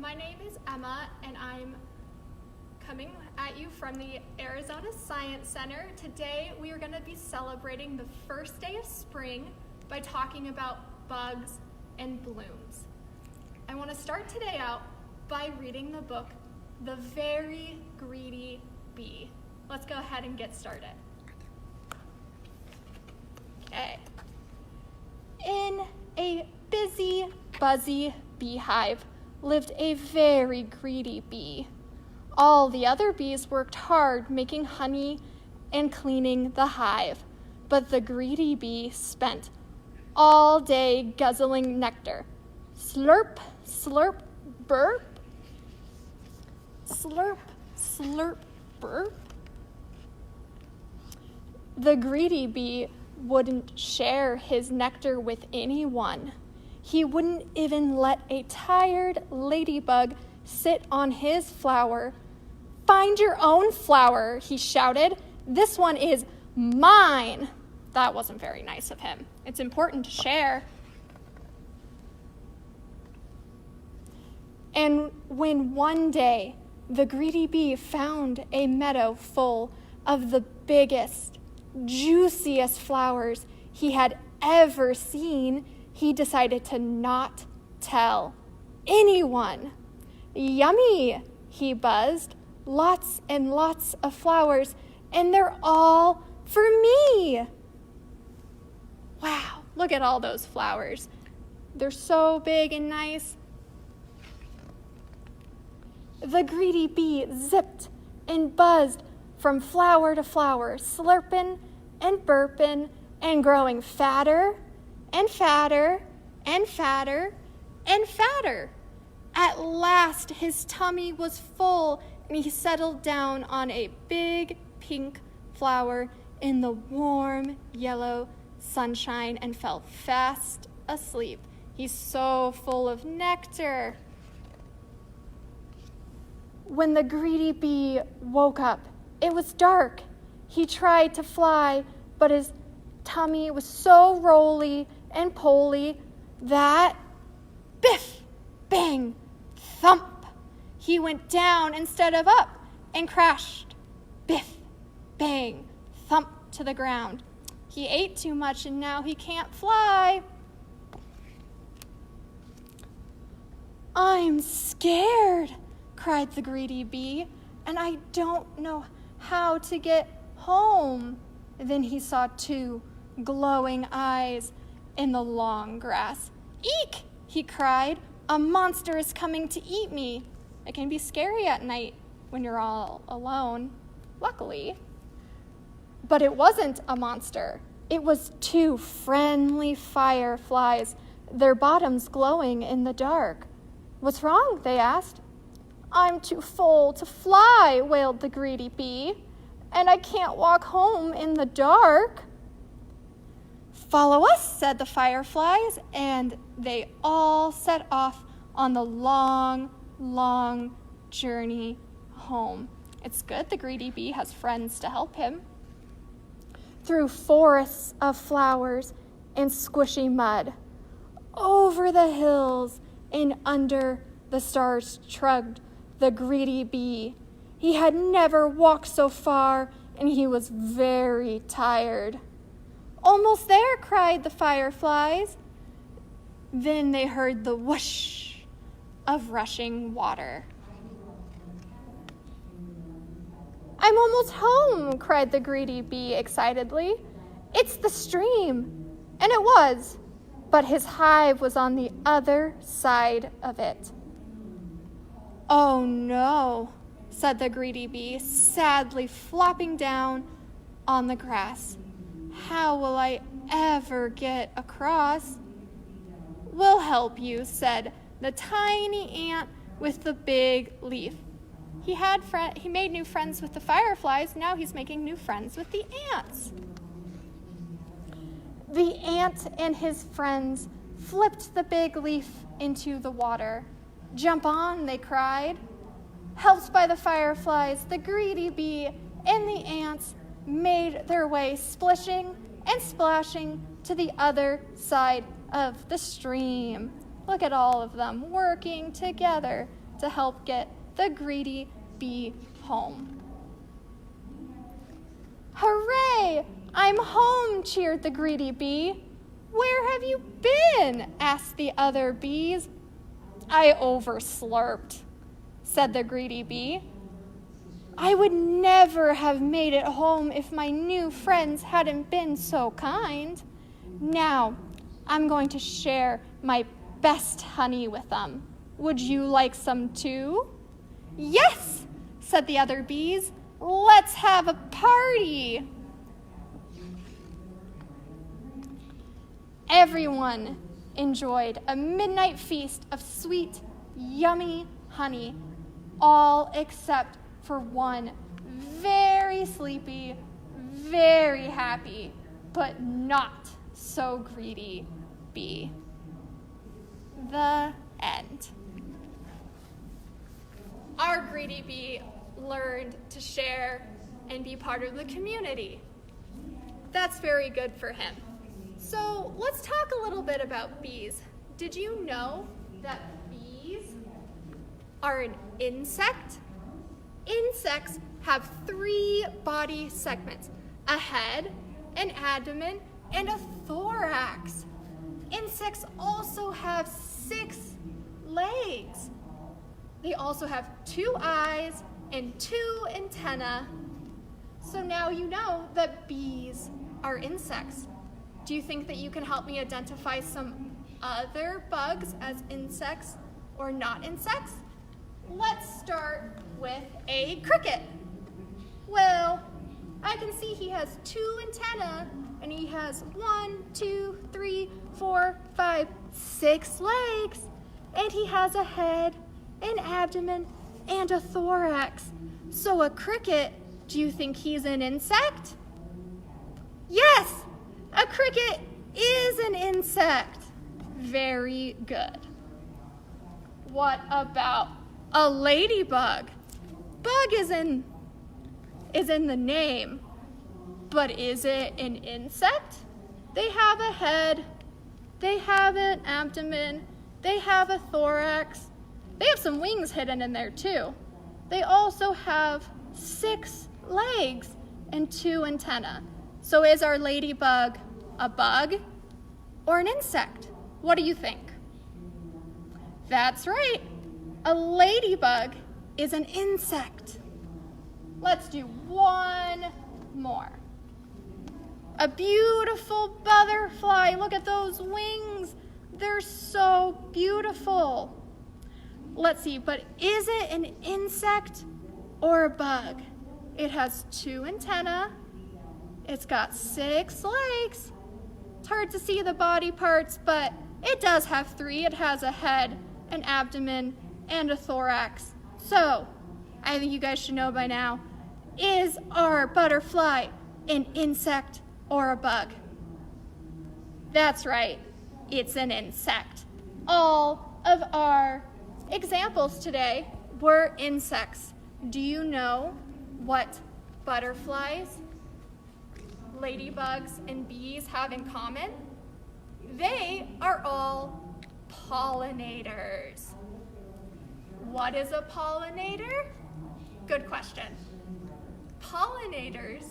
my name is Emma, and I'm coming at you from the Arizona Science Center. Today, we are going to be celebrating the first day of spring by talking about bugs and blooms. I want to start today out by reading the book, The Very Greedy Bee. Let's go ahead and get started. Okay. In a busy, buzzy beehive lived a very greedy bee. All the other bees worked hard making honey and cleaning the hive, but the greedy bee spent all day guzzling nectar. Slurp, slurp, burp. Slurp, slurp, burp. The greedy bee wouldn't share his nectar with anyone. He wouldn't even let a tired ladybug sit on his flower. "Find your own flower," he shouted. "This one is mine." That wasn't very nice of him. It's important to share. And when one day the greedy bee found a meadow full of the biggest, juiciest flowers he had ever seen, he decided to not tell anyone. "Yummy," he buzzed. "Lots and lots of flowers, and they're all for me." Wow, look at all those flowers. They're so big and nice. The greedy bee zipped and buzzed from flower to flower, slurping and burping and growing fatter and fatter and fatter and fatter. At last, his tummy was full, and he settled down on a big pink flower in the warm yellow sunshine and fell fast asleep. He's so full of nectar. When the greedy bee woke up, it was dark. He tried to fly, but his tummy was so roly and poly that biff, bang, thump, he went down instead of up and crashed, biff, bang, thump, to the ground. He ate too much and now he can't fly. "I'm scared," cried the greedy bee, "and I don't know how to get home." Then he saw two glowing eyes in the long grass. "Eek!" he cried. "A monster is coming to eat me." It can be scary at night when you're all alone, luckily. But it wasn't a monster. It was two friendly fireflies, their bottoms glowing in the dark. "What's wrong?" they asked. "I'm too full to fly," wailed the greedy bee, "and I can't walk home in the dark." "Follow us," said the fireflies, and they all set off on the long, long journey home. It's good the greedy bee has friends to help him. Through forests of flowers and squishy mud, over the hills and under the stars trudged the greedy bee. He had never walked so far, and he was very tired. "Almost there," cried the fireflies. Then they heard the whoosh of rushing water. "I'm almost home," cried the greedy bee excitedly. "It's the stream." And it was, but his hive was on the other side of it. "Oh no," said the greedy bee, sadly flopping down on the grass. "How will I ever get across?" "We'll help you," said the tiny ant with the big leaf. He made new friends with the fireflies. Now he's making new friends with the ants. The ant and his friends flipped the big leaf into the water. "Jump on," they cried. Helped by the fireflies, the greedy bee and the ants made their way splishing and splashing to the other side of the stream. Look at all of them working together to help get the greedy bee home. "Hooray! I'm home," cheered the greedy bee. "Where have you been?" asked the other bees. "I overslurped," said the greedy bee. "I would never have made it home if my new friends hadn't been so kind. Now, I'm going to share my best honey with them. Would you like some too?" "Yes," said the other bees. "Let's have a party." Everyone enjoyed a midnight feast of sweet, yummy honey, all except for one very sleepy, very happy, but not so greedy bee. The end. Our greedy bee learned to share and be part of the community. That's very good for him. So let's talk a little bit about bees. Did you know that bees are an insect? Insects have 3 body segments: a head, an abdomen, and a thorax. Insects also have 6 legs. They also have 2 eyes and 2 antennae. So now you know that bees are insects. Do you think that you can help me identify some other bugs as insects or not insects? Let's start with a cricket. Well, I can see he has 2 antennae, and he has 1, 2, 3, 4, 5, 6 legs, and he has a head, an abdomen, and a thorax. So a cricket, do you think he's an insect? Yes, a cricket is an insect. Very good. What about a ladybug? Bug is in the name, but is it an insect? They have a head, they have an abdomen, they have a thorax. They have some wings hidden in there too. They also have 6 legs and 2 antennae. So is our ladybug a bug or an insect? What do you think? That's right. A ladybug is an insect. Let's do one more. A beautiful butterfly. Look at those wings. They're so beautiful. Let's see, but is it an insect or a bug? It has 2 antennae. It's got 6 legs. It's hard to see the body parts, but it does have 3. It has a head, an abdomen, and a thorax. So, I think you guys should know by now, is our butterfly an insect or a bug? That's right, it's an insect. All of our examples today were insects. Do you know what butterflies, ladybugs, and bees have in common? They are all pollinators. What is a pollinator? Good question. Pollinators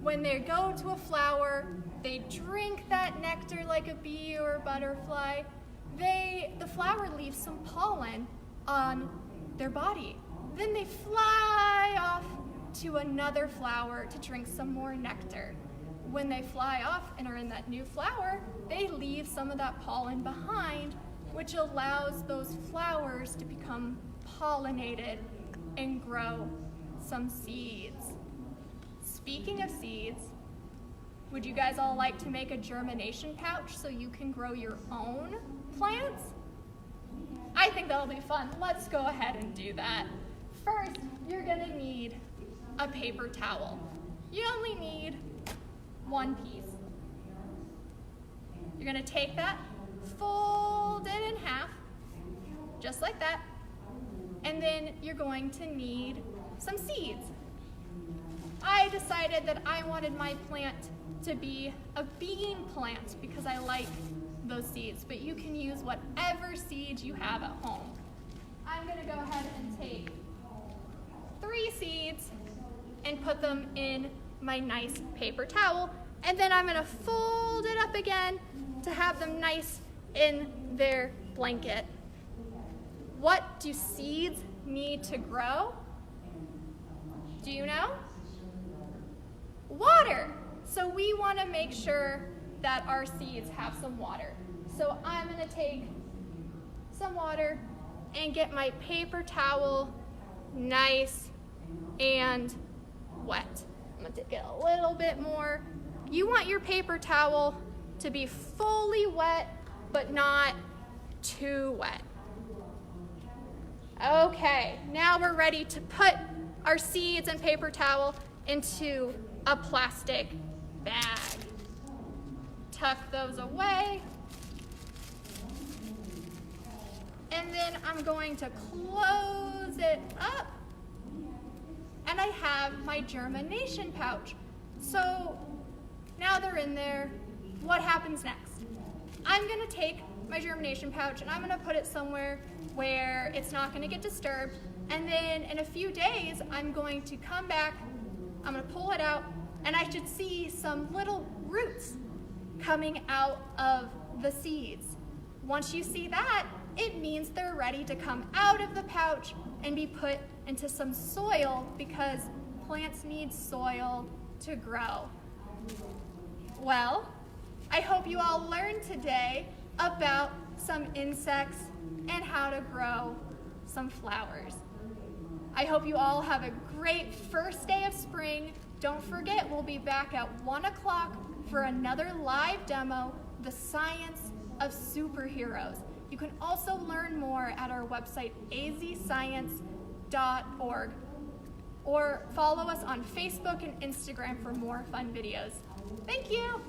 when they go to a flower, they drink that nectar like a bee or a butterfly. The flower leaves some pollen on their body. Then they fly off to another flower to drink some more nectar. When they fly off and are in that new flower, they leave some of that pollen behind, which allows those flowers to become pollinated and grow some seeds. Speaking of seeds, would you guys all like to make a germination pouch so you can grow your own plants? I think that'll be fun. Let's go ahead and do that. First, you're gonna need a paper towel. You only need 1 piece. You're gonna take that, fold it in half, just like that, and then you're going to need some seeds. I decided that I wanted my plant to be a bean plant because I like those seeds, but you can use whatever seeds you have at home. I'm gonna go ahead and take 3 seeds and put them in my nice paper towel, and then I'm gonna fold it up again to have them nice in their blanket. What do seeds need to grow? Do you know? Water. So we want to make sure that our seeds have some water. So I'm going to take some water and get my paper towel nice and wet. I'm going to get a little bit more. You want your paper towel to be fully wet, but not too wet. Okay, now we're ready to put our seeds and paper towel into a plastic bag. Tuck those away. And then I'm going to close it up. And I have my germination pouch. So now they're in there. What happens next? I'm going to take my germination pouch and I'm going to put it somewhere where it's not going to get disturbed. And then in a few days, I'm going to come back, I'm going to pull it out, and I should see some little roots coming out of the seeds. Once you see that, it means they're ready to come out of the pouch and be put into some soil, because plants need soil to grow. Well, I hope you all learned today about some insects and how to grow some flowers. I hope you all have a great first day of spring. Don't forget, we'll be back at 1 o'clock for another live demo, The Science of Superheroes. You can also learn more at our website, azscience.org, or follow us on Facebook and Instagram for more fun videos. Thank you.